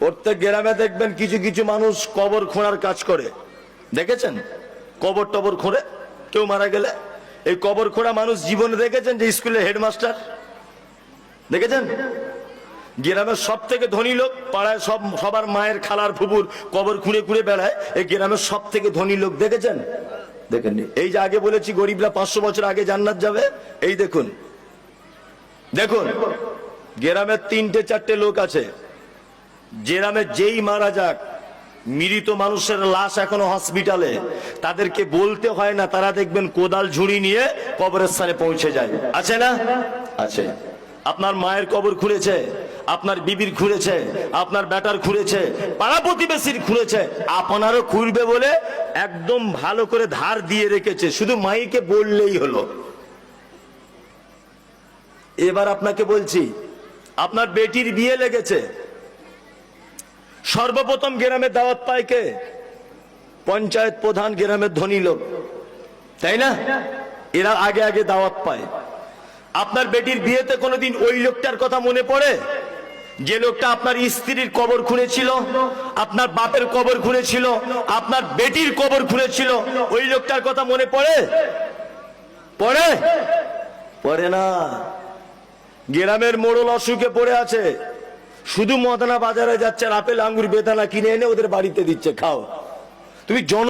প্রত্যেক গ্রামে দেখবেন কিছু কিছু মানুষ কবর খোঁড়ার কাজ করে, দেখেছেন? কবর টবর খোঁড়ে, কেউ মারা গেলে এই কবর খোঁড়া মানুষ জীবনে দেখেছেন? যে স্কুলের হেডমাস্টার দেখেছেন? গ্রামের সব থেকে ধনী লোক, পাড়ায় সবার মায়ের খালার ফুপুর কবর খুঁড়ে খুঁড়ে বেড়ায়, এই গ্রামের সব থেকে ধনী লোক দেখেছেন? দেখেননি? এই যে আগে বলেছি গরিবরা 500 বছর আগে জান্নাত যাবে, এই দেখুন দেখুন গ্রামের 3-4টে লোক আছে, গ্রামে যেই মারা যাক, মৃত মানুষের লাশ এখনো হসপিটালে, তাদেরকে বলতে হয় না, তারা দেখবেন কোদাল ঝুড়ি নিয়ে কবরের স্থানে পৌঁছে যায়। আছে না? আছে। আপনার মায়ের কবর খুঁড়েছে, আপনার বিবির খুঁড়েছে, আপনার বেটার খুঁড়েছে, পাড়া প্রতিবেশীর খুঁড়েছে, আপনারও খুঁড়বে বলে একদম ভালো করে ধার দিয়ে রেখেছে, শুধু মাইকে বললেই হলো। এবার আপনাকে বলছি, আপনার বেটির বিয়ে লেগেছে, সর্বপ্রথম গ্রামে দাওয়াত পায় কে? পঞ্চায়েত প্রধান, গ্রামের ধনী লোক, তাই না? এরা আগে আগে দাওয়াত পায়। আপনার বেটির বিয়েতে কোনোদিন ওই লোকটার কথা মনে পড়ে যে লোকটা আপনার স্ত্রীর কবর খুঁড়েছিল, আপনার বাপের কবর খুঁড়েছিল, আপনার বেটির কবর খুঁড়েছিল? ওই লোকটার কথা মনে পড়ে? পড়ে? পড়ে না। গ্রামের মোড়ল অসুখে পড়ে আছে, শুধু মদনা বাজারে যাচ্ছে, আপেল আঙ্গুর বেদানা কিনে এনে ওদের বাড়িতে দিচ্ছে, খাও। তুমি জন